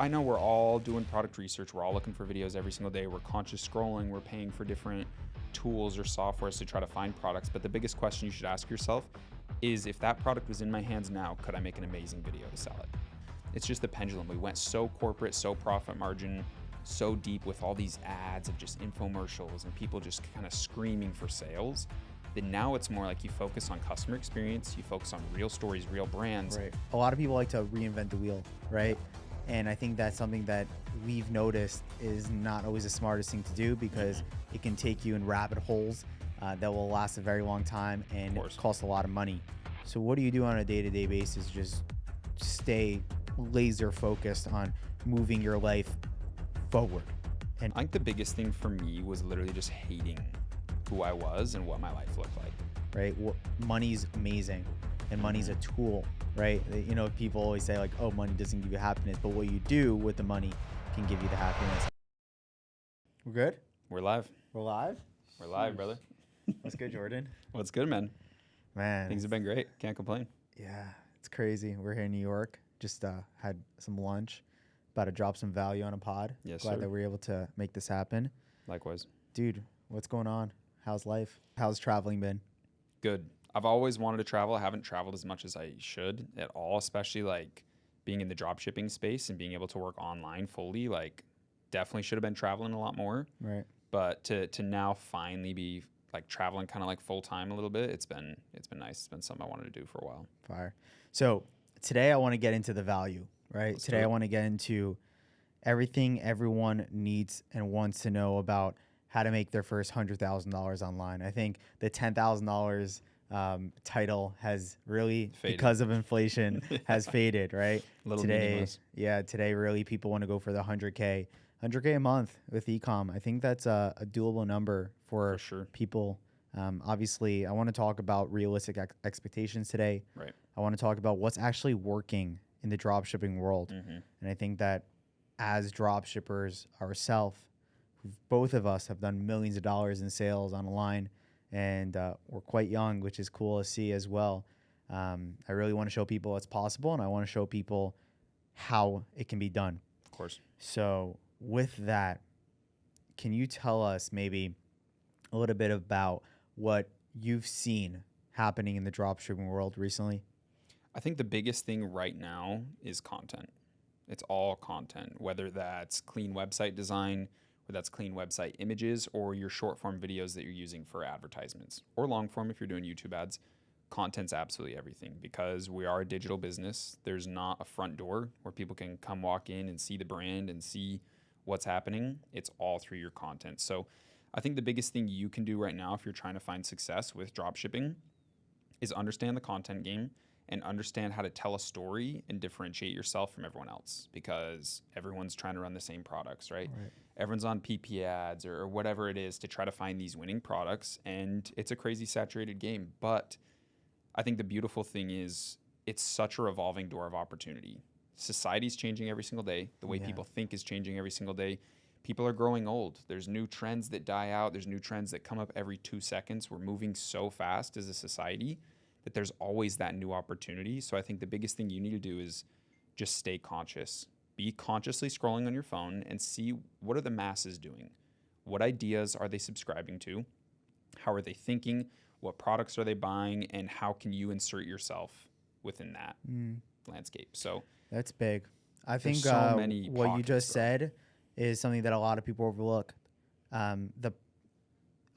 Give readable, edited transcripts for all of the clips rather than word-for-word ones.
I know we're all doing product research. We're all looking for videos every single day. We're conscious scrolling. We're paying for different tools or softwares to try to find products. But the biggest question you should ask yourself is, if that product was in my hands now, could I make an amazing video to sell it? It's just the pendulum. We went so corporate, so profit margin, so deep with all these ads of just infomercials and people just kind of screaming for sales, that now it's more like you focus on customer experience, you focus on real stories, real brands. Right. A lot of people like to reinvent the wheel, right? And I think that's something that we've noticed is not always the smartest thing to do, because it can take you in rabbit holes that will last a very long time and cost a lot of money. So what do you do on a day-to-day basis? Just stay laser focused on moving your life forward. And I think the biggest thing for me was literally just hating who I was and what my life looked like. Right? Money's amazing, and money's a tool, right? You know, people always say like, oh, money doesn't give you happiness, but what you do with the money can give you the happiness. We're good? We're live. We're live? We're live, brother. What's good, Jordan? What's good, man? Man. Things have been great. Can't complain. Yeah, it's crazy. We're here in New York. Just had some lunch. About to drop some value on a pod. Yes, Glad sir. that we're able to make this happen. Likewise. Dude, what's going on? How's life? How's traveling been? Good. I've always wanted to travel. I haven't traveled as much as I should at all, especially like being in the dropshipping space and being able to work online fully. Like, definitely should have been traveling a lot more. Right. But to now finally be like traveling kind of like full time a little bit, it's been nice. It's been something I wanted to do for a while. Fire. So today I want to get into the value, right? Let's Today do it. I want to get into everything everyone needs and wants to know about how to make their first $100,000 online. I think the $10,000 title has really, Faded. because of inflation, has faded, right? Little today, meaningless. yeah, today really people want to go for the 100K a month with ecom. I think that's a doable number for sure. people. Obviously, I want to talk about realistic expectations today. Right. I want to talk about what's actually working in the dropshipping world. Mm-hmm. And I think that as dropshippers ourselves, both of us have done millions of dollars in sales online, and we're quite young, which is cool to see as well. I really want to show people it's possible, and I want to show people how it can be done. Of course. So with that, can you tell us maybe a little bit about what you've seen happening in the dropshipping world recently? I think the biggest thing right now is content. It's all content, whether that's clean website design, whether that's clean website images, or your short form videos that you're using for advertisements, or long form if you're doing YouTube ads. Content's absolutely everything, because we are a digital business. There's not a front door where people can come walk in and see the brand and see what's happening. It's all through your content. So I think the biggest thing you can do right now if you're trying to find success with dropshipping is understand the content game and understand how to tell a story and differentiate yourself from everyone else, because everyone's trying to run the same products, right? Everyone's on PP ads or whatever it is to try to find these winning products, and it's a crazy saturated game. But I think the beautiful thing is it's such a revolving door of opportunity. Society's changing every single day. The way people think is changing every single day. People are growing old. There's new trends that die out. There's new trends that come up every 2 seconds. We're moving so fast as a society that there's always that new opportunity. So I think the biggest thing you need to do is just stay conscious. Be consciously scrolling on your phone and see, what are the masses doing? What ideas are they subscribing to? How are they thinking? What products are they buying? And how can you insert yourself within that landscape? So that's big. I think so many what you just pockets, bro. said is something that a lot of people overlook. A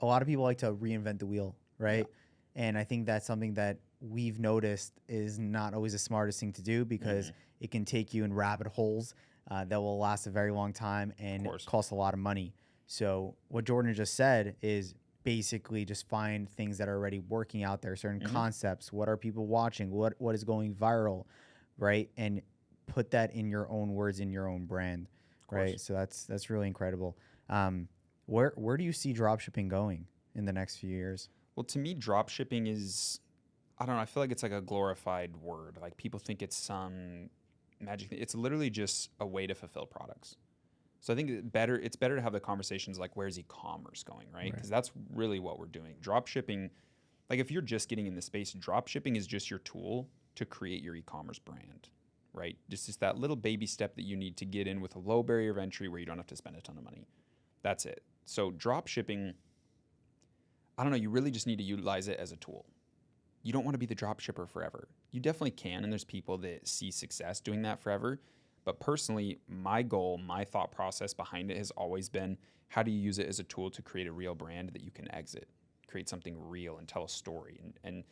lot of people like to reinvent the wheel, right? Yeah. And I think that's something that we've noticed is not always the smartest thing to do, because it can take you in rabbit holes that will last a very long time and cost a lot of money. So what Jordan just said is basically just find things that are already working out there, certain concepts. What are people watching? What is going viral, right? And put that in your own words, in your own brand, right? So that's really incredible. Where do you see dropshipping going in the next few years? Well, to me, dropshipping is, I don't know, I feel like it's like a glorified word. Like, people think it's some magic thing. It's literally just a way to fulfill products. So I think it's better to have the conversations like, where's e-commerce going, right? Because that's really what we're doing. Dropshipping, like if you're just getting in the space, dropshipping is just your tool to create your e-commerce brand, right? Just that little baby step that you need to get in with a low barrier of entry where you don't have to spend a ton of money. That's it. So drop shipping, I don't know, you really just need to utilize it as a tool. You don't want to be the drop shipper forever. You definitely can, and there's people that see success doing that forever. But personally, my goal, my thought process behind it has always been, how do you use it as a tool to create a real brand that you can exit, create something real and tell a story? And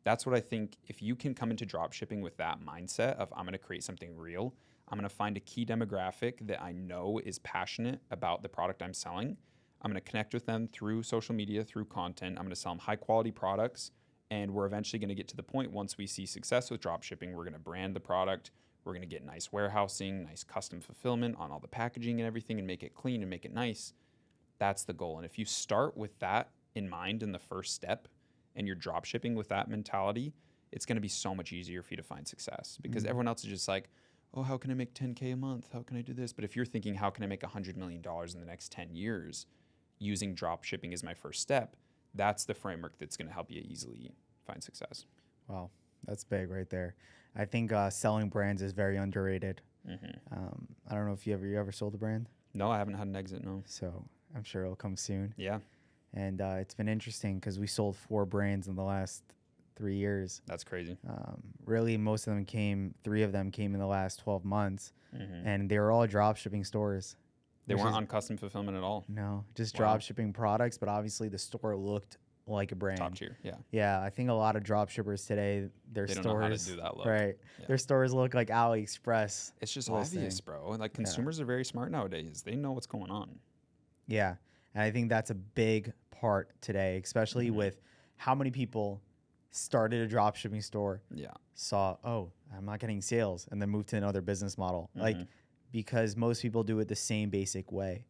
that's what I think, if you can come into drop shipping with that mindset of, I'm going to create something real, I'm going to find a key demographic that I know is passionate about the product I'm selling. I'm going to connect with them through social media, through content. I'm going to sell them high quality products. And we're eventually going to get to the point, once we see success with drop shipping, we're going to brand the product. We're going to get nice warehousing, nice custom fulfillment on all the packaging and everything, and make it clean and make it nice. That's the goal. And if you start with that in mind in the first step, and you're drop shipping with that mentality, it's going to be so much easier for you to find success, because everyone else is just like, oh, how can I make 10K a month? How can I do this? But if you're thinking, how can I make $100 million in the next 10 years using drop shipping as my first step, that's the framework that's going to help you easily find success. Wow, that's big right there. I think selling brands is very underrated. I don't know if you ever sold a brand. No, I haven't had an exit, no. So I'm sure it'll come soon. Yeah. And it's been interesting because we sold 4 brands in the last 3 years. That's crazy. Really, most of them came, 3 of them came in the last 12 months. And they were all drop shipping stores. They weren't on custom fulfillment at all. No, just drop shipping products, but obviously the store looked like a brand. Top tier, yeah. Yeah, I think a lot of drop shippers today, their They stores, don't know how to do that look. right? Yeah. Their stores look like AliExpress. It's just listing. obvious, bro. And like, consumers are very smart nowadays. They know what's going on. Yeah, and I think that's a big part today, especially with how many people started a drop shipping store, saw, oh, I'm not getting sales, and then moved to another business model. Like, because most people do it the same basic way,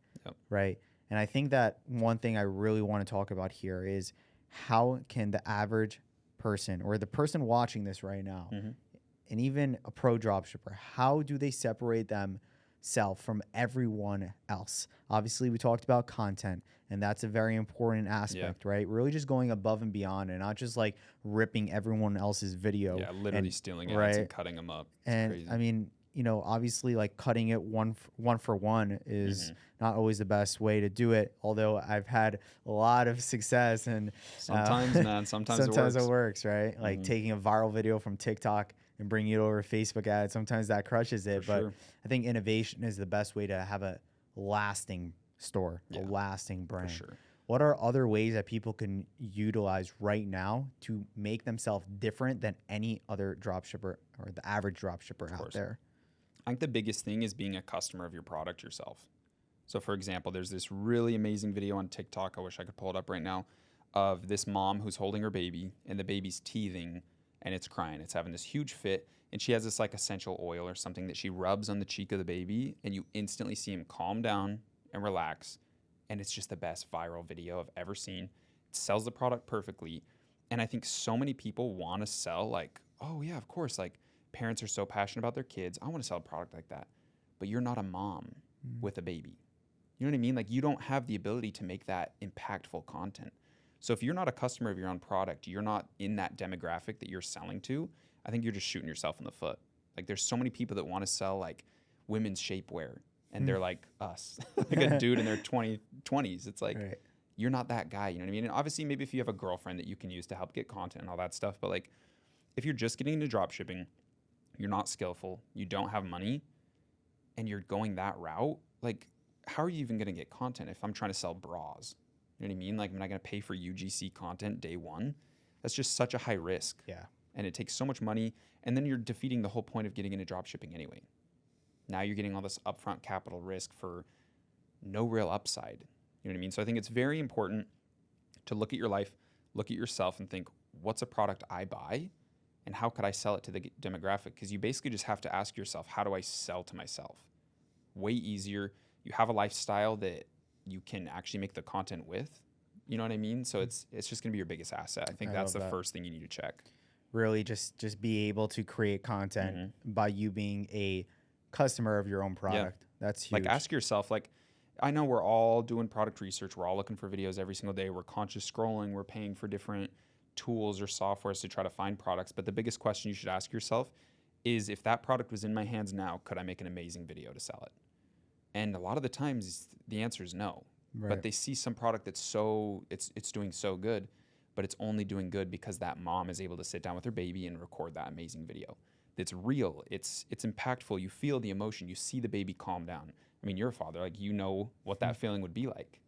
right? And I think that one thing I really want to talk about here is, how can the average person, or the person watching this right now, and even a pro dropshipper, how do they separate themselves from everyone else? Obviously, we talked about content, and that's a very important aspect, right? Really just going above and beyond, and not just like ripping everyone else's video. Yeah, literally stealing ads and cutting them up. It's and crazy. I mean, you know, obviously, like cutting it one for one is not always the best way to do it. Although I've had a lot of success, and sometimes, man, sometimes it works, right? Like taking a viral video from TikTok and bringing it over to Facebook ads. Sometimes that crushes it, but I think innovation is the best way to have a lasting store, a lasting brand. For sure. What are other ways that people can utilize right now to make themselves different than any other dropshipper, or the average dropshipper out there? I think the biggest thing is being a customer of your product yourself. So for example, there's this really amazing video on TikTok, I wish I could pull it up right now, of this mom who's holding her baby, and the baby's teething and it's crying. It's having this huge fit, and she has this like essential oil or something that she rubs on the cheek of the baby, and you instantly see him calm down and relax. And it's just the best viral video I've ever seen. It sells the product perfectly. And I think so many people want to sell, like, oh yeah, of course, like, parents are so passionate about their kids. I want to sell a product like that. But you're not a mom with a baby. You know what I mean? Like, you don't have the ability to make that impactful content. So if you're not a customer of your own product, you're not in that demographic that you're selling to, I think you're just shooting yourself in the foot. Like, there's so many people that want to sell like women's shapewear, and they're like us, like a dude in their 20s. It's like, you're not that guy. You know what I mean? And obviously, maybe if you have a girlfriend that you can use to help get content and all that stuff, but like, if you're just getting into drop shipping, you're not skillful, you don't have money, and you're going that route, like, how are you even going to get content if I'm trying to sell bras? You know what I mean? Like, I'm not going to pay for UGC content day one. That's just such a high risk. Yeah. And it takes so much money, and then you're defeating the whole point of getting into drop shipping anyway. Now you're getting all this upfront capital risk for no real upside. You know what I mean? So I think it's very important to look at your life, look at yourself, and think, what's a product I buy? And how could I sell it to the demographic? Because you basically just have to ask yourself, how do I sell to myself? Way easier. You have a lifestyle that you can actually make the content with. You know what I mean? So it's just going to be your biggest asset. I think that's the first thing you need to check. Really just be able to create content by you being a customer of your own product. Yeah. That's huge. Like, ask yourself, like, I know we're all doing product research. We're all looking for videos every single day. We're conscious scrolling. We're paying for different tools or softwares to try to find products. But the biggest question you should ask yourself is if that product was in my hands now, could I make an amazing video to sell it? And a lot of the times the answer is no. Right. But they see some product that's so it's doing so good, but it's only doing good because that mom is able to sit down with her baby and record that amazing video. It's real. It's impactful. You feel the emotion. You see the baby calm down. I mean, you're a father. Like, you know what that feeling would be like.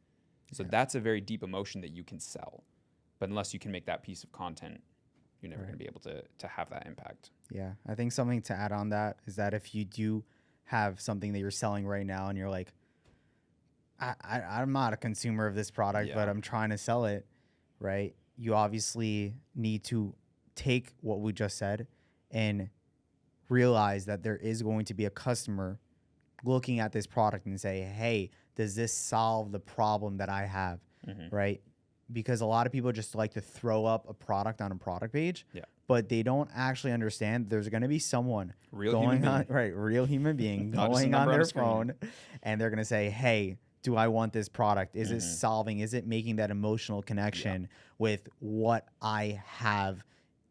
So that's a very deep emotion that you can sell. But unless you can make that piece of content, you're never going to be able to have that impact. Yeah. I think something to add on that is that if you do have something that you're selling right now and you're like, I'm not a consumer of this product, but I'm trying to sell it, right? You obviously need to take what we just said and realize that there is going to be a customer looking at this product and say, hey, does this solve the problem that I have, right? Because a lot of people just like to throw up a product on a product page, but they don't actually understand real human being going on their phone, and they're going to say, hey, do I want this product? Is it making that emotional connection with what I have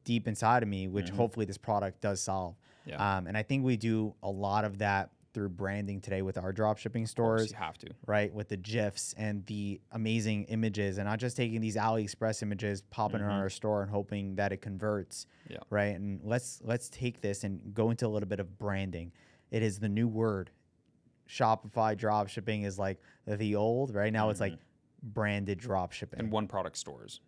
deep inside of me, which hopefully this product does solve. And I think we do a lot of that through branding today with our dropshipping stores. You have to. Right? With the GIFs and the amazing images, and not just taking these AliExpress images, popping it on our store and hoping that it converts. Right? And let's take this and go into a little bit of branding. It is the new word. Shopify dropshipping is like the old, right? Now it's like branded dropshipping. And one product stores,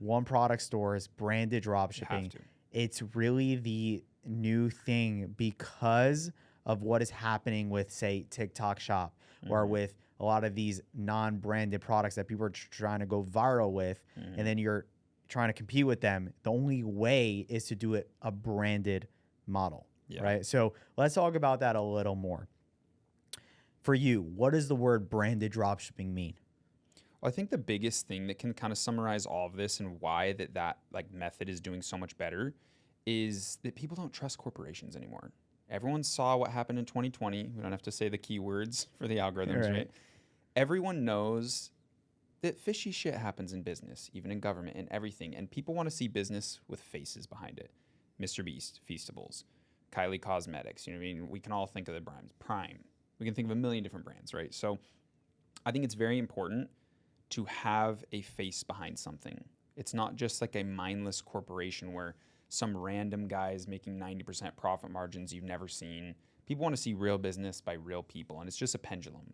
branded dropshipping. It's really the new thing because of what is happening with, say, TikTok Shop or with a lot of these non-branded products that people are trying to go viral with, and then you're trying to compete with them. The only way is to do it a branded model, right? So let's talk about that a little more. For you, what does the word branded dropshipping mean? Well, I think the biggest thing that can kind of summarize all of this and why that like method is doing so much better is that people don't trust corporations anymore. Everyone saw what happened in 2020. We don't have to say the keywords for the algorithms, right? Everyone knows that fishy shit happens in business, even in government and everything. And people want to see business with faces behind it. Mr. Beast, Feastables, Kylie Cosmetics. You know what I mean? We can all think of the brands. Prime. We can think of a million different brands, right? So I think it's very important to have a face behind something. It's not just like a mindless corporation where some random guy is making 90% profit margins you've never seen. People want to see real business by real people, and it's just a pendulum,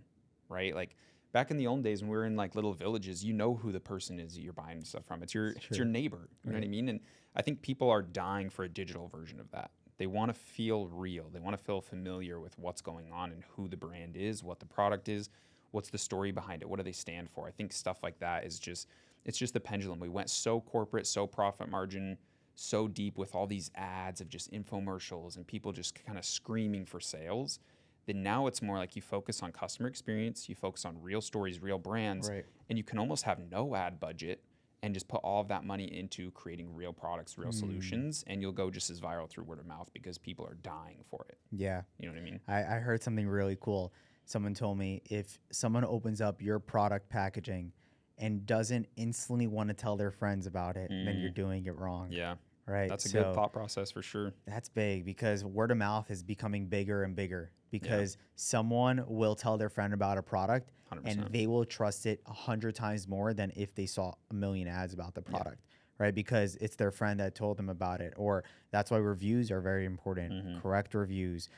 right? Like back in the old days when we were in like little villages, you know who the person is that you're buying stuff from. It's your neighbor, you know what I mean? And I think people are dying for a digital version of that. They want to feel real. They want to feel familiar with what's going on and who the brand is, what the product is, what's the story behind it, what do they stand for. I think stuff like that is it's just the pendulum. We went so corporate, so profit margin, so deep with all these ads of just infomercials and people just kind of screaming for sales, that now it's more like you focus on customer experience, you focus on real stories, real brands, and you can almost have no ad budget and just put all of that money into creating real products, real solutions, and you'll go just as viral through word of mouth because people are dying for it. Yeah. You know what I mean? I heard something really cool. Someone told me if someone opens up your product packaging and doesn't instantly want to tell their friends about it, then you're doing it wrong. Yeah. Right. That's a good thought process for sure. That's big because word of mouth is becoming bigger and bigger because someone will tell their friend about a product 100%. and they will trust it 100 times more than if they saw a million ads about the product, right? Because it's their friend that told them about it. Or that's why reviews are very important, correct reviews,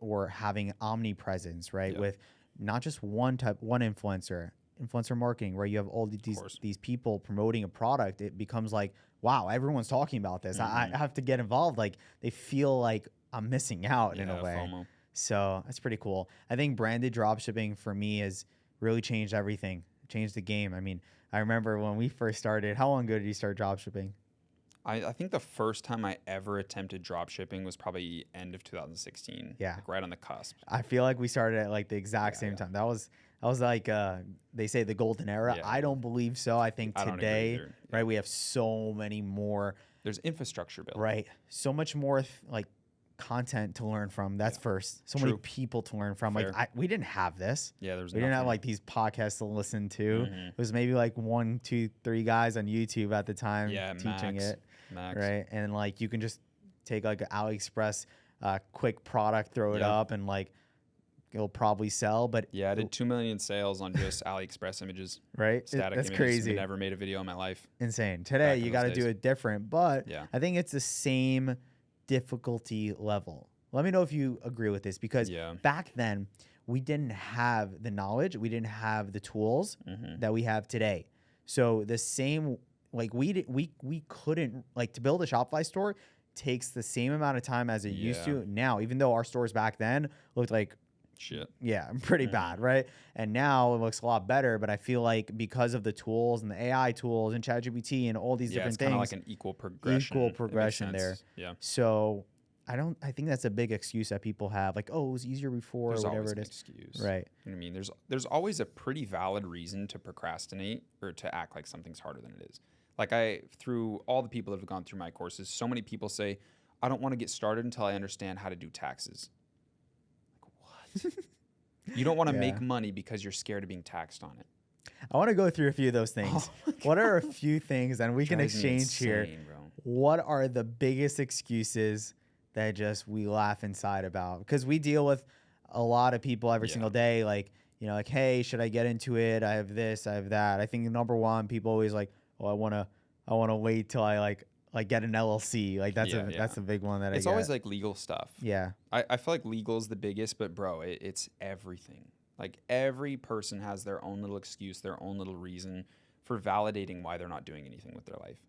or having omnipresence, right? With not just one influencer marketing, where you have all these people promoting a product. It becomes like, wow, everyone's talking about this. I have to get involved. Like they feel like I'm missing out in a way. FOMO. So that's pretty cool. I think branded dropshipping for me has really changed everything, changed the game. I mean, I remember when we first started, how long ago did you start dropshipping? I think the first time I ever attempted dropshipping was probably end of 2016. Yeah. Like right on the cusp. I feel like we started at like the exact same time. That was like, they say the golden era. Yeah. I don't believe so. I think today, right, we have so many more. There's infrastructure built. Right. So much more like content to learn from. That's first. So many people to learn from. Fair. Like we didn't have this. Yeah, we didn't have like these podcasts to listen to. It was maybe like 1, 2, 3 guys on YouTube at the time teaching it. Max. Right. And like you can just take like an AliExpress quick product, throw it Yeah. up, and like it'll probably sell. But Yeah, I did 2 million sales on just AliExpress images, right, static that's images. crazy, I've never made a video in my life. insane. Today Back in you those got to do days. it different, but Yeah. I think it's the same difficulty level. Let me know if you agree with this, because Yeah. back then we didn't have the knowledge, we didn't have the tools Mm-hmm. that we have today. So the same, like we couldn't, like, to build a Shopify store takes the same amount of time as it used Yeah. to now, even though our stores back then looked like, Shit. yeah, pretty Mhm. bad, right? And now it looks a lot better, but I feel like because of the tools and the AI tools and ChatGPT and all these Yeah, it's different kind of things, like an equal progression. It makes progression there. sense. Yeah. So I think that's a big excuse that people have, like, oh, it was easier before, There's or whatever always it an is. excuse. Right. You know what I mean? There's always a pretty valid reason to procrastinate or to act like something's harder than it is. Like through all the people that have gone through my courses, so many people say, I don't want to get started until I understand how to do taxes. Like, what? You don't want to Yeah. make money because you're scared of being taxed on it. I want to go through a few of those things. Oh What are a few things, and we can Drives me exchange here. insane, bro. What are the biggest excuses that just we laugh inside about? Because we deal with a lot of people every Yeah. single day, like, you know, like, hey, should I get into it? I have this, I have that. I think number one, people always like, oh, I wanna wait till I like get an LLC. Like that's Yeah, that's a big one that It's I always get. like legal stuff. Yeah. I feel like legal is the biggest, but bro, it's everything. Like every person has their own little excuse, their own little reason for validating why they're not doing anything with their life.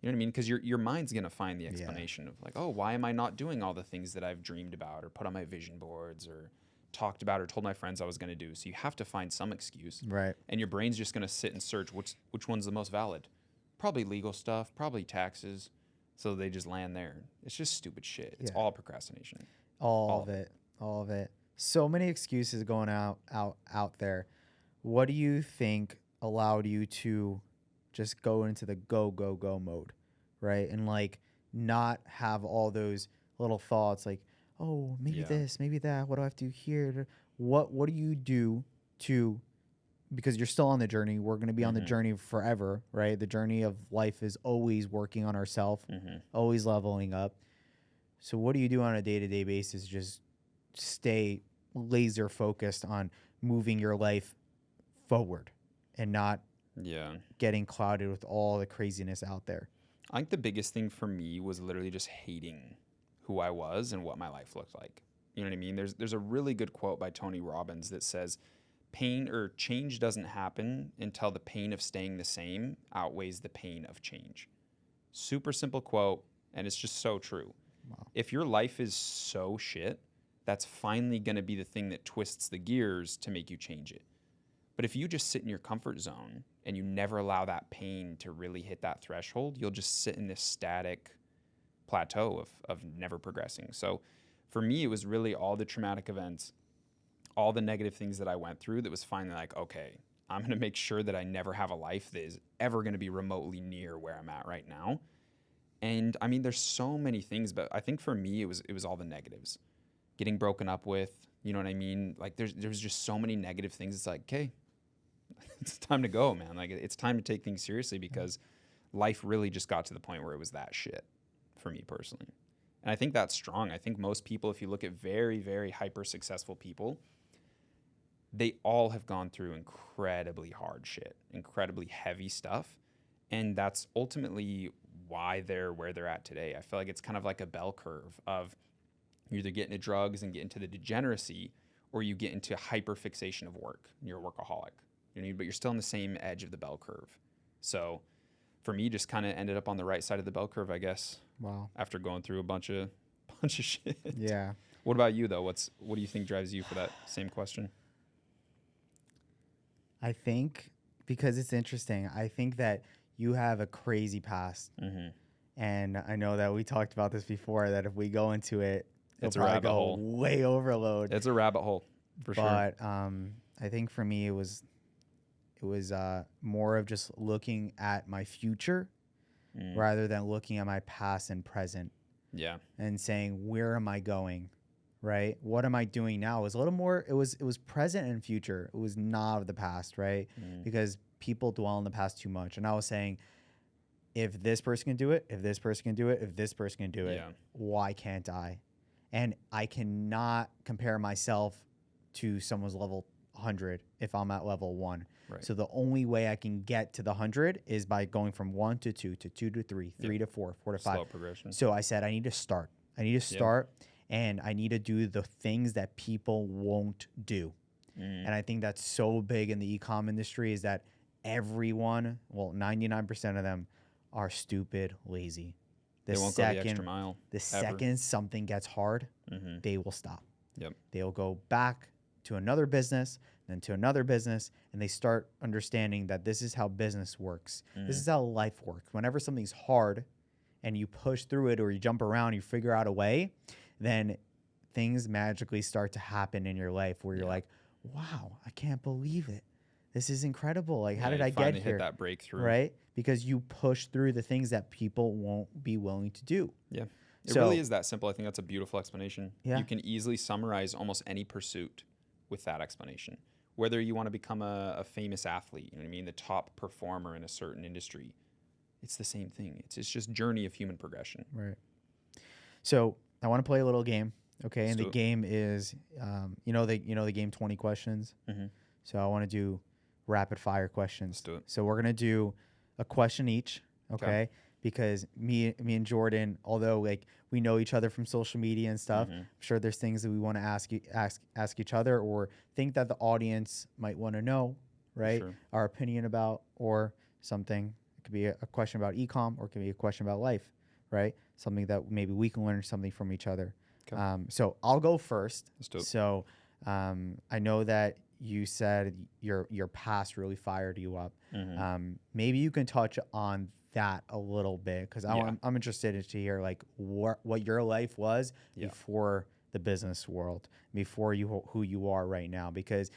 You know what I mean? Because your mind's gonna find the explanation of like, oh, why am I not doing all the things that I've dreamed about or put on my vision boards or talked about or told my friends I was gonna do? So you have to find some excuse, Right. and your brain's just gonna sit and search which one's the most valid. Probably legal stuff, probably taxes. So they just land there. It's just stupid shit. It's Yeah. all procrastination. All of it. All of it. So many excuses going out there. What do you think allowed you to just go into the go mode, right? And like not have all those little thoughts like, oh, maybe Yeah. this, maybe that. What do I have to do here? What do you do to, because you're still on the journey. We're going to be on the Mhm. journey forever, right? The journey of life is always working on ourselves, Mm-hmm. always leveling up. So what do you do on a day-to-day basis? Just stay laser focused on moving your life forward and not Yeah. getting clouded with all the craziness out there. I think the biggest thing for me was literally just hating who I was and what my life looked like. You know what I mean? There's a really good quote by Tony Robbins that says, pain or change doesn't happen until the pain of staying the same outweighs the pain of change. Super simple quote, and it's just so true. Wow. If your life is so shit, that's finally going to be the thing that twists the gears to make you change it. But if you just sit in your comfort zone and you never allow that pain to really hit that threshold, you'll just sit in this static plateau of never progressing. So for me, it was really all the traumatic events, all the negative things that I went through that was finally like, okay, I'm going to make sure that I never have a life that is ever going to be remotely near where I'm at right now. And I mean, there's so many things, but I think for me, it was all the negatives. Getting broken up with, you know what I mean? Like there's just so many negative things. It's like, okay, it's time to go, man. Like it's time to take things seriously because life really just got to the point where it was that shit for me personally. And I think that's strong. I think most people, if you look at very, very hyper successful people, they all have gone through incredibly hard shit, incredibly heavy stuff. And that's ultimately why they're where they're at today. I feel like it's kind of like a bell curve of you either get into drugs and get into the degeneracy, or you get into hyperfixation of work. You're a workaholic, you know, but you're still on the same edge of the bell curve. So for me, just kind of ended up on the right side of the bell curve, I guess, Wow. after going through a bunch of shit. Yeah. What about you though? What do you think drives you for that same question? I think, because it's interesting, I think that you have a crazy past. Mm-hmm. And I know that we talked about this before, that if we go into it, It's a it'll probably rabbit go hole. way overload. It's a rabbit hole for sure. But I think for me, it was more of just looking at my future rather than looking at my past and present Yeah. and saying, where am I going? Right? What am I doing now? It was a little more, it was present and future. It was not of the past, right? Because people dwell in the past too much. And I was saying, if this person can do it, if this person can do it, if this person can do it, Yeah. why can't I? and I cannot compare myself to someone's level 100 if I'm at level 1. Right. So the only way I can get to the 100 is by going from 1 to 2 to 2 to 3, 3 to 4, 4 to 5. Slow progression. So I said I need to start. I need to start, and I need to do the things that people won't do. And I think that's so big in the e-com industry is that everyone, well, 99% of them are stupid, lazy. They won't go the extra mile. The second something gets hard, they will stop. Yep. They'll go back to another business, then to another business, and they start understanding that this is how business works. This is how life works. Whenever something's hard and you push through it or you jump around, you figure out a way, then things magically start to happen in your life where you're like, wow, I can't believe it. This is incredible. Like, how did I get here? Hit that breakthrough. Right? Because you push through the things that people won't be willing to do. Yeah. It really is that simple. I think that's a beautiful explanation. Yeah. You can easily summarize almost any pursuit with that explanation. Whether you want to become a famous athlete, you know what I mean, the top performer in a certain industry, it's the same thing. It's just journey of human progression. Right. So I want to play a little game. Okay, and the game is, you know the game 20 questions. So I want to do rapid fire questions. Let's do it. So we're gonna do a question each. Okay, because me and Jordan, although like we know each other from social media and stuff, I'm sure there's things that we want to ask each other or think that the audience might want to know, right? Sure. Our opinion about or something. It could be a question about e-com or it could be a question about life, right? Something that maybe we can learn something from each other. Okay. So I'll go first. Let's do it. So I know that you said your past really fired you up. Maybe you can touch on that a little bit because I'm interested to hear like what your life was before the business world, before who you are right now. Because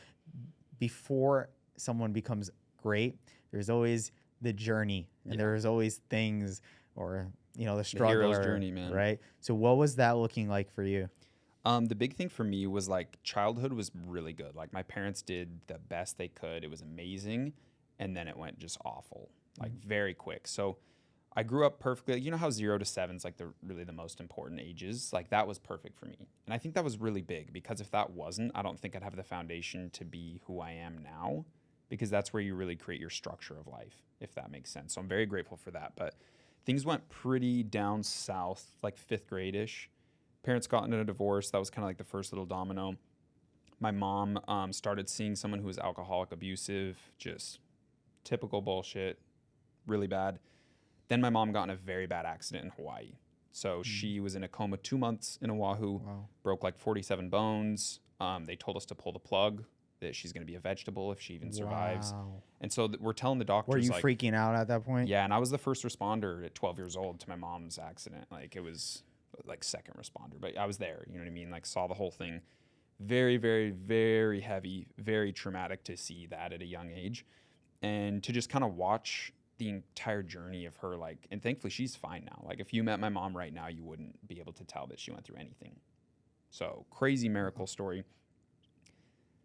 before someone becomes great, there's always the journey and there's always things or the struggle, hero's journey, man. Right? So what was that looking like for you? The big thing for me was like childhood was really good. Like my parents did the best they could. It was amazing. And then it went just awful, like very quick. So I grew up perfectly. You know how 0 to 7 is like really the most important ages? Like that was perfect for me. And I think that was really big because if that wasn't, I don't think I'd have the foundation to be who I am now because that's where you really create your structure of life, if that makes sense. So I'm very grateful for that. But things went pretty down south, like 5th grade-ish. Parents got into a divorce. That was kind of like the first little domino. My mom started seeing someone who was alcoholic, abusive, just typical bullshit, really bad. Then my mom got in a very bad accident in Hawaii. So she was in a coma 2 months in Oahu, broke like 47 bones. They told us to pull the plug, that she's going to be a vegetable if she even survives. And so we're telling the doctors. Were you freaking out at that point? Yeah, and I was the first responder at 12 years old to my mom's accident. Like it was like second responder, but I was there, you know what I mean? Like saw the whole thing. Very, very, very heavy, very traumatic to see that at a young age. And to just kind of watch the entire journey of her, like, and thankfully she's fine now. Like if you met my mom right now, you wouldn't be able to tell that she went through anything. So crazy miracle story.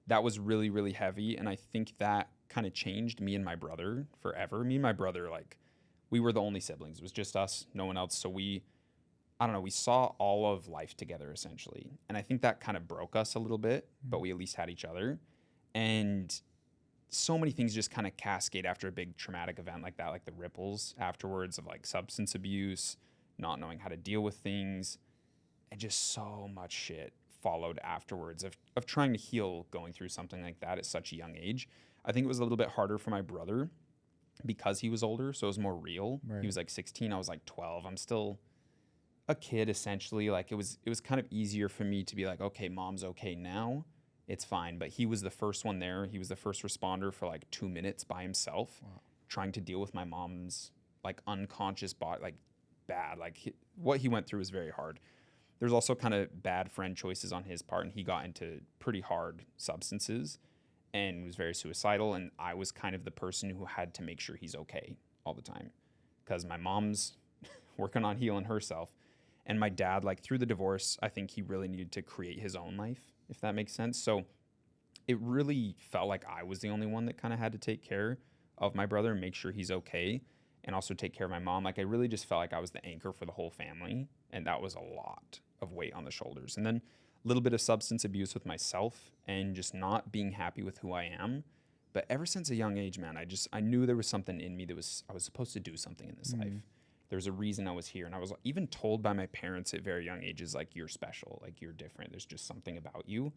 That was really, really heavy. And I think that kind of changed me and my brother forever. Me and my brother, like we were the only siblings. It was just us, no one else. So we saw all of life together essentially. And I think that kind of broke us a little bit, but we at least had each other. And so many things just kind of cascade after a big traumatic event like that, like the ripples afterwards of like substance abuse, not knowing how to deal with things, and just so much shit followed afterwards of trying to heal going through something like that at such a young age. I think it was a little bit harder for my brother because he was older, so it was more real. Right. He was like 16, I was like 12. I'm still a kid essentially. Like it was kind of easier for me to be like, okay, mom's okay now, it's fine. But he was the first one there. He was the first responder for like 2 minutes by himself, trying to deal with my mom's like unconscious body, like bad. Like what he went through was very hard. There's also kind of bad friend choices on his part, and he got into pretty hard substances and was very suicidal. And I was kind of the person who had to make sure he's okay all the time because my mom's working on healing herself. And my dad, like through the divorce, I think he really needed to create his own life, if that makes sense. So it really felt like I was the only one that kind of had to take care of my brother and make sure he's okay, and also take care of my mom. Like I really just felt like I was the anchor for the whole family, and that was a lot of weight on the shoulders. And then a little bit of substance abuse with myself and just not being happy with who I am. But ever since a young age, man, I knew there was something in me I was supposed to do something in this life. There's a reason I was here. And I was even told by my parents at very young ages, like, you're special, like, you're different. There's just something about you.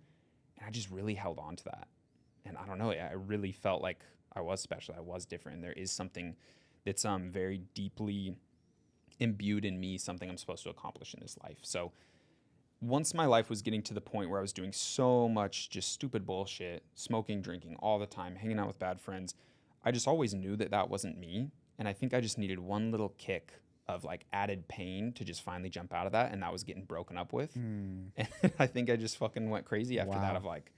And I just really held on to that. And I don't know, I really felt like I was special. I was different. There is something that's very deeply imbued in me, something I'm supposed to accomplish in this life. So once my life was getting to the point where I was doing so much just stupid bullshit, smoking, drinking all the time, hanging out with bad friends, I just always knew that that wasn't me. And I think I just needed one little kick of like added pain to just finally jump out of that. And that was getting broken up with. And I think I just fucking went crazy after that of like,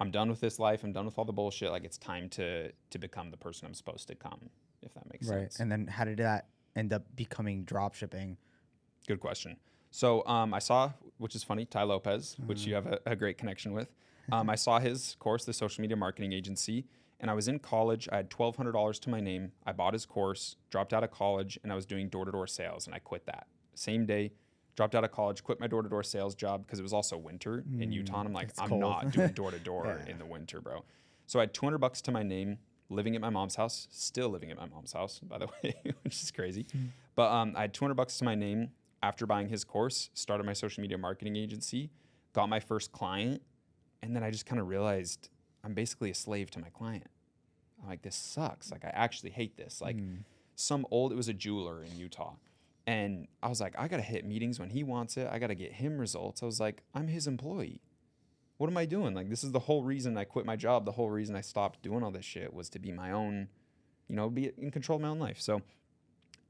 I'm done with this life. I'm done with all the bullshit. Like, it's time to become the person I'm supposed to become, if that makes sense. And then how did that end up becoming dropshipping? Good question. So I saw, which is funny, Ty Lopez, which you have a great connection with. I saw his course, the social media marketing agency, and I was in college. I had $1,200 to my name. I bought his course, dropped out of college, and I was doing door-to-door sales, and I quit that. Same day, dropped out of college, quit my door-to-door sales job because it was also winter in Utah. And I'm like, I'm not doing door-to-door in the winter, bro. So I had $200 to my name, living at my mom's house, still living at my mom's house, by the way, which is crazy. But I had $200 to my name after buying his course, started my social media marketing agency, got my first client, and then I just kind of realized I'm basically a slave to my client. I'm like, this sucks. Like, I actually hate this. Like, it was a jeweler in Utah. And I was like, I got to hit meetings when he wants it. I got to get him results. I was like, I'm his employee. What am I doing? Like, this is the whole reason I quit my job. The whole reason I stopped doing all this shit was to be my own, be in control of my own life. So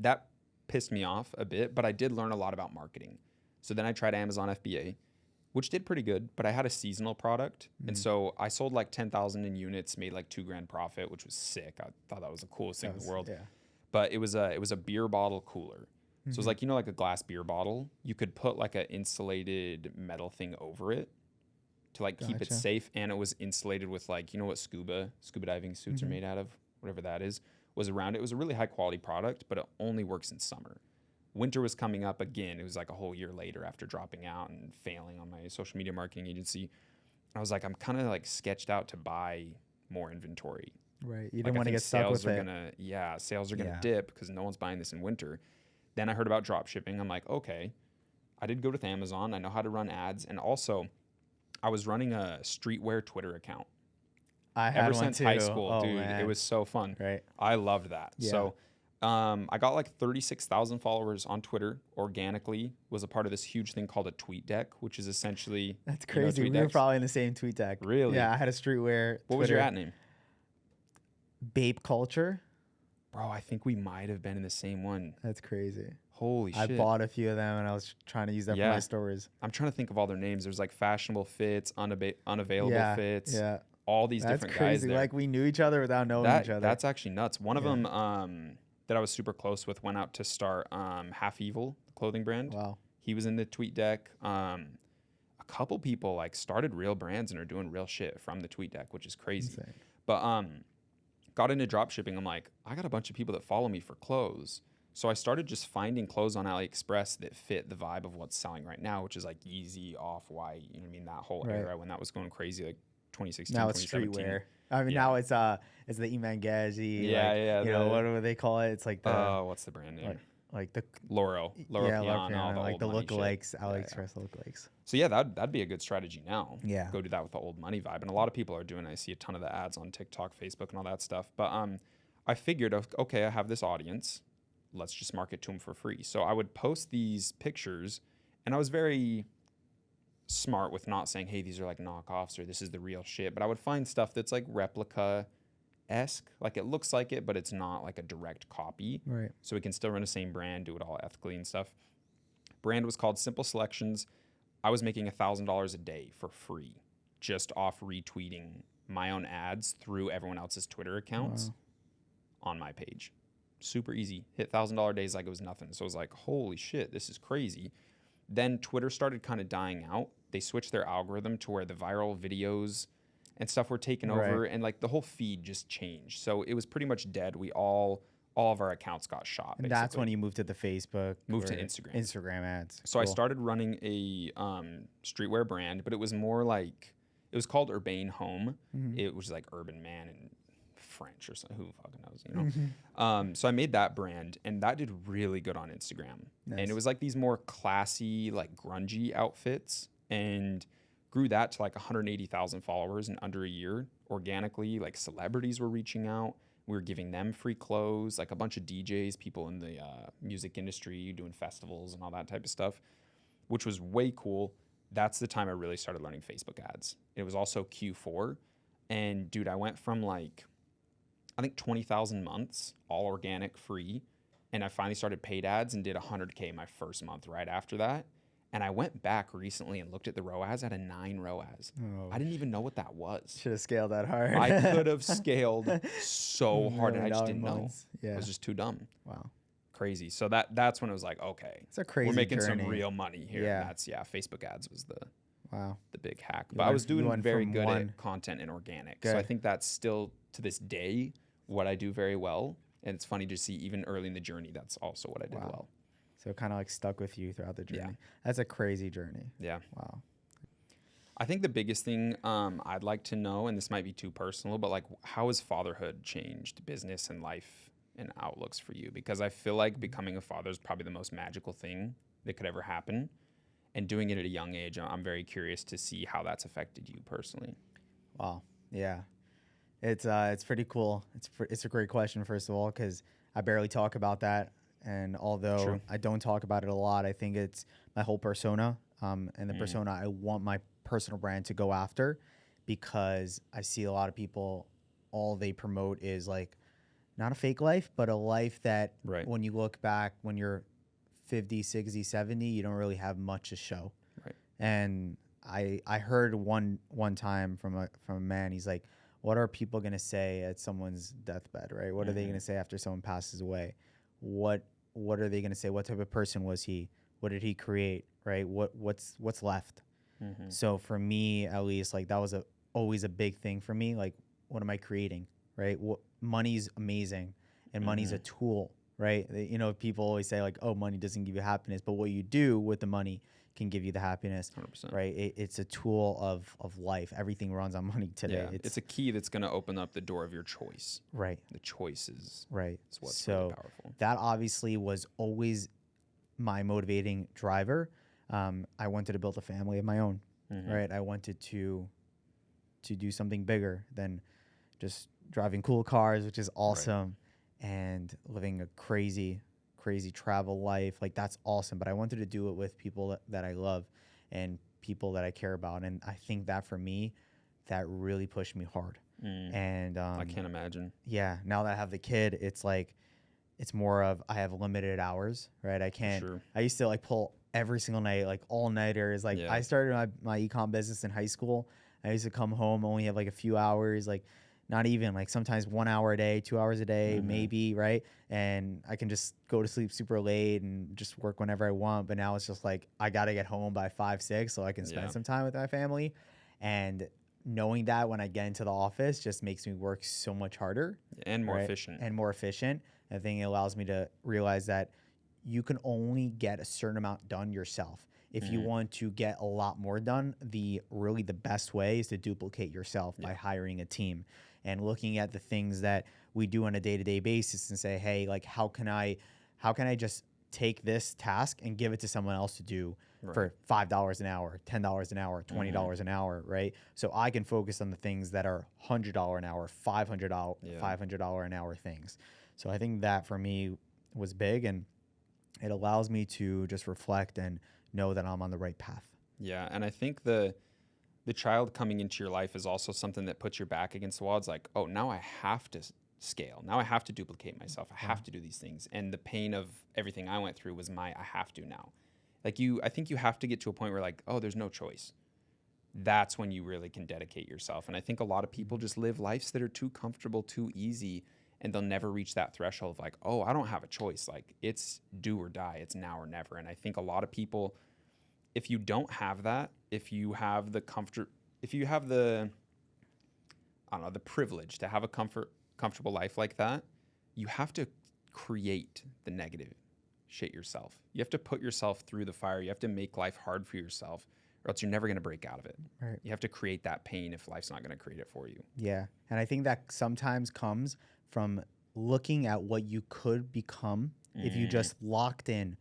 that pissed me off a bit, but I did learn a lot about marketing. So then I tried Amazon FBA, which did pretty good, but I had a seasonal product. And so I sold like 10,000 in units, made like $2,000 profit, which was sick. I thought that was the coolest thing in the world. Yeah. But it was a beer bottle cooler. So it was like, like a glass beer bottle, you could put like an insulated metal thing over it to like keep it safe. And it was insulated with like, what scuba diving suits are made out of, whatever that is, was around it. It was a really high quality product, but it only works in summer. Winter was coming up again. It was like a whole year later after dropping out and failing on my social media marketing agency. I was like, I'm kind of like sketched out to buy more inventory. Right. You didn't want to get stuck with it. Sales are going to dip because no one's buying this in winter. Then I heard about drop shipping. I'm like, okay, I did go with Amazon. I know how to run ads. And also, I was running a streetwear Twitter account. I had ever one since too. high school, dude. Man. It was so fun. Right. I loved that. Yeah. So I got like 36,000 followers on Twitter organically, was a part of this huge thing called a tweet deck, which is essentially... That's crazy. We were probably in the same tweet deck. Really? Yeah, I had a streetwear What was your at name? Babe Culture. Bro, I think we might have been in the same one. That's crazy. Holy shit. I bought a few of them and I was trying to use that for my stories. I'm trying to think of all their names. There's like fashionable fits, unavailable fits. Yeah. All these different guys there. Like we knew each other without knowing each other. That's actually nuts. One of them that I was super close with went out to start Half Evil, the clothing brand. Wow. He was in the tweet deck. A couple people like started real brands and are doing real shit from the tweet deck, which is crazy. Insane. But got into drop shipping. I'm like, I got a bunch of people that follow me for clothes. So I started just finding clothes on AliExpress that fit the vibe of what's selling right now, which is like Yeezy, Off-White, you know what I mean? That whole era when that was going crazy, like 2016, now it's 2017. Streetwear. I mean, now it's the Imangazi. You know, what do they call it? It's like the... what's the brand name? Like the... Laura Piana, like the lookalikes, AliExpress lookalikes. So yeah, that'd be a good strategy now. Yeah. Go do that with the old money vibe. And a lot of people are doing it. I see a ton of the ads on TikTok, Facebook, and all that stuff. But I figured, okay, I have this audience. Let's just market to them for free. So I would post these pictures, and I was very smart with not saying, hey, these are like knockoffs or this is the real shit. But I would find stuff that's like replica-esque. Like it looks like it, but it's not like a direct copy. Right. So we can still run the same brand, do it all ethically and stuff. Brand was called Simple Selections. I was making $1,000 a day for free just off retweeting my own ads through everyone else's Twitter accounts on my page. Super easy. Hit $1,000 days like it was nothing. So I was like, holy shit, this is crazy. Then Twitter started kind of dying out. They switched their algorithm to where the viral videos and stuff were taken over, and like the whole feed just changed. So it was pretty much dead. We all all of our accounts got shot. And Basically. that's when you moved to the Facebook. Moved to or Instagram. Instagram ads. So I started running a streetwear brand, but it was more like, it was called Urbane Home. It was like urban man in French or something. Who fucking knows, you know? So I made that brand, and that did really good on Instagram. Nice. And it was like these more classy, like grungy outfits, and grew that to like 180,000 followers in under a year organically. Like celebrities were reaching out. We were giving them free clothes, like a bunch of DJs, people in the music industry doing festivals and all that type of stuff, which was way cool. That's the time I really started learning Facebook ads. It was also Q4. And dude, I went from like, I think 20,000 months, all organic, free. And I finally started paid ads and did 100K my first month right after that. And I went back recently and looked at the ROAS at a 9 ROAS. Oh, I didn't even know what that was. should have scaled that hard. I could have scaled so hard, and I just didn't know. Yeah. I was just too dumb. Wow. Crazy. So that's when it was like, okay, It's a crazy we're making journey. some real money here. Yeah. And that's, Facebook ads was Wow. the big hack. You But I went- was you doing went very from good one- at content and organic. So I Good. think that's still to this day what I do very well. And it's funny to see even early in the journey, that's also what I did Wow. well. So it kind of like stuck with you throughout the journey. Yeah. That's a crazy journey. Yeah. Wow. I think the biggest thing I'd like to know, and this might be too personal, but like, how has fatherhood changed business and life and outlooks for you? Because I feel like becoming a father is probably the most magical thing that could ever happen. And doing it at a young age, I'm very curious to see how that's affected you personally. Wow. Yeah. It's pretty cool. It's a great question, first of all, because I barely talk about that. And although True. I don't talk about it a lot, I think it's my whole persona and the persona I want my personal brand to go after, because I see a lot of people, all they promote is like not a fake life, but a life that Right. when you look back, when you're 50, 60, 70, you don't really have much to show. Right. And I heard one time from a man, he's like, what are people going to say at someone's deathbed, right? What are they going to say after someone passes away? What are they going to say? What type of person was he? What did he create, right? What's left? So for me, at least, like that was always a big thing for me. Like, what am I creating, right? Money's amazing, and money's a tool, right? You know, people always say like, oh, money doesn't give you happiness, but what you do with the money can give you the happiness, 100%. right? It's a tool of life. Everything runs on money today. Yeah. It's a key that's going to open up the door of your choice. Right. The choices Right. is what's So really powerful. that obviously was always my motivating driver. I wanted to build a family of my own, right? I wanted to do something bigger than just driving cool cars, which is awesome, and living a crazy travel life. Like, that's awesome. But I wanted to do it with people that I love and people that I care about. And I think that for me, that really pushed me hard. And I can't imagine. yeah, now that I have the kid, it's like, it's more of, I have limited hours, right? I can't, Sure. I used to like pull every single night, like all nighters. Like Yeah. I started my ecom business in high school. I used to come home, only have like a few hours, like not even, like sometimes 1 hour a day, 2 hours a day, maybe, right? And I can just go to sleep super late and just work whenever I want. But now it's just like, I got to get home by 5, 6 so I can spend some time with my family. And knowing that when I get into the office just makes me work so much harder. And more right? efficient. And more efficient. I think it allows me to realize that you can only get a certain amount done yourself. If you want to get a lot more done, the best way is to duplicate yourself by hiring a team and looking at the things that we do on a day-to-day basis and say, hey, like how can I just take this task and give it to someone else to do for $5 an hour, $10 an hour, $20 an hour, right? So I can focus on the things that are $100 an hour, $500 an hour things. So I think that for me was big, and it allows me to just reflect and know that I'm on the right path. Yeah, and I think the child coming into your life is also something that puts your back against the wall. It's like, oh, now I have to scale. Now I have to duplicate myself. I have to do these things. And the pain of everything I went through was I have to now. Like I think you have to get to a point where like, oh, there's no choice. That's when you really can dedicate yourself. And I think a lot of people just live lives that are too comfortable, too easy, and they'll never reach that threshold of like, oh, I don't have a choice. Like, it's do or die. It's now or never. And I think a lot of people, if you don't have that, if you have the privilege to have a comfortable life like that, you have to create the negative shit yourself. You have to put yourself through the fire. You have to make life hard for yourself, or else you're never going to break out of it. Right. You have to create that pain if life's not going to create it for you. Yeah. And I think that sometimes comes from looking at what you could become if you just locked in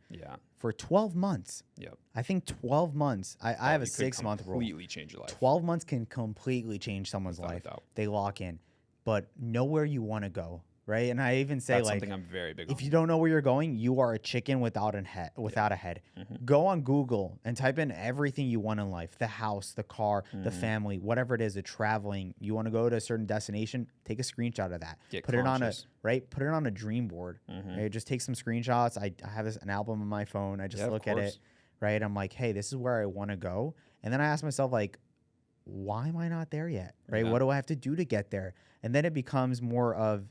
for 12 months. Yep. I think 12 months. I have a 6-month rule. Completely change your life. 12 months can completely change someone's Without a life. doubt. They lock in. But know where you want to go, right? And I even say, That's like, something I'm very big on. if you don't know where you're going, you are a chicken without a head. Go on Google and type in everything you want in life: the house, the car, the family, whatever it is, the traveling. You want to go to a certain destination, take a screenshot of that. Put it on a dream board. Right? Just take some screenshots. I have an album on my phone. I just look at it, right? I'm like, hey, this is where I want to go. And then I ask myself, like, why am I not there yet? Right? What do I have to do to get there? And then it becomes more of,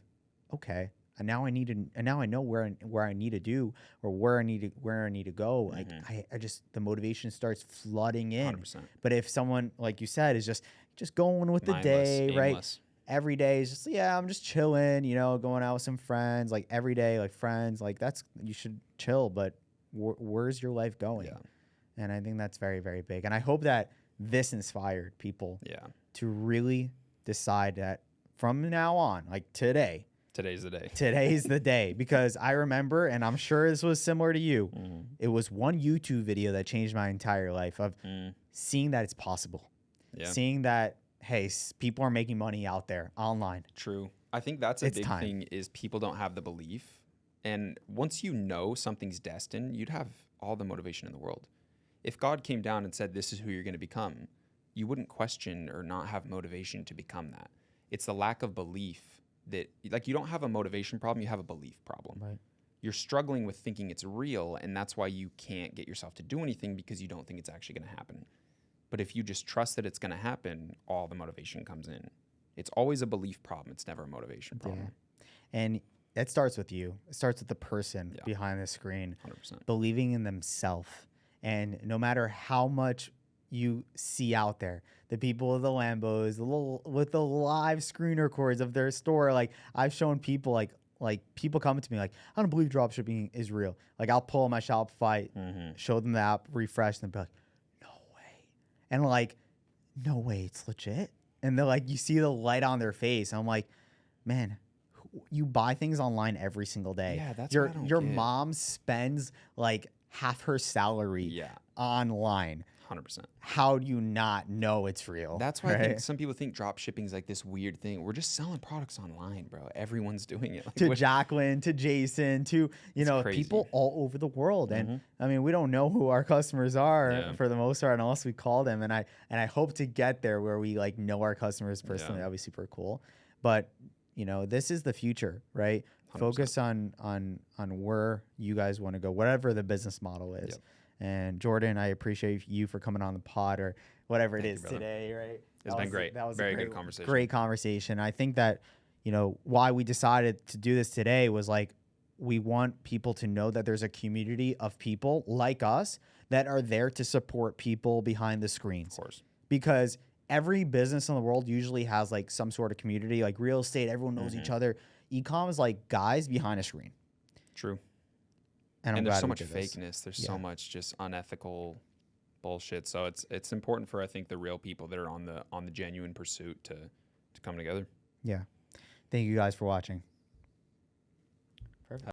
okay, and now I know where I need to do, or where I need to go. Like I just, the motivation starts flooding in. 100%. But if someone, like you said, is just going with the day, aimless. right? Every day is just, I'm just chilling, going out with some friends, like every day, like friends, like you should chill. But where's your life going? Yeah. And I think that's very, very big. And I hope that this inspired people to really decide that from now on, like today's the day. Today's the day. Because I remember, and I'm sure this was similar to you, it was one YouTube video that changed my entire life of seeing that it's possible. Yeah. Seeing that, hey, people are making money out there online. True. I think that's a big thing is people don't have the belief. And once you know something's destined, you'd have all the motivation in the world. If God came down and said, this is who you're going to become, you wouldn't question or not have motivation to become that. It's the lack of belief that, like, you don't have a motivation problem, you have a belief problem. Right. You're struggling with thinking it's real, and that's why you can't get yourself to do anything, because you don't think it's actually going to happen. But if you just trust that it's going to happen, all the motivation comes in. It's always a belief problem. It's never a motivation problem. Yeah. And it starts with you. It starts with the person behind the screen. 100%. Believing in themselves. And no matter how much you see out there, the people with the Lambos, with the live screen records of their store, like I've shown people, like people coming to me like, I don't believe dropshipping is real. Like I'll pull my Shopify, show them the app, refresh, and be like, no way. And like, no way, it's legit. And they're like, you see the light on their face. And I'm like, man, you buy things online every single day. Yeah, that's your mom spends like half her salary online. 100%. How do you not know it's real? That's why I think some people think drop shipping is like this weird thing. We're just selling products online, bro. Everyone's doing it. Like, to Jacqueline, to Jason, to people all over the world. And I mean, we don't know who our customers are for the most part unless we call them. And I hope to get there where we like know our customers personally. That'd be super cool. But this is the future, right? 100%. Focus on where you guys want to go, whatever the business model is. Yep. And Jordan, I appreciate you for coming on the pod or whatever it is today, right? It's been great. That was a very good conversation. Great conversation. I think that, why we decided to do this today was like, we want people to know that there's a community of people like us that are there to support people behind the screens. Of course. Because every business in the world usually has like some sort of community, like real estate, everyone knows each other. E-com is like guys behind a screen. True. And there's so much fakeness. There's so much just unethical bullshit. So it's important for, I think, the real people that are on the genuine pursuit to come together. Yeah. Thank you guys for watching.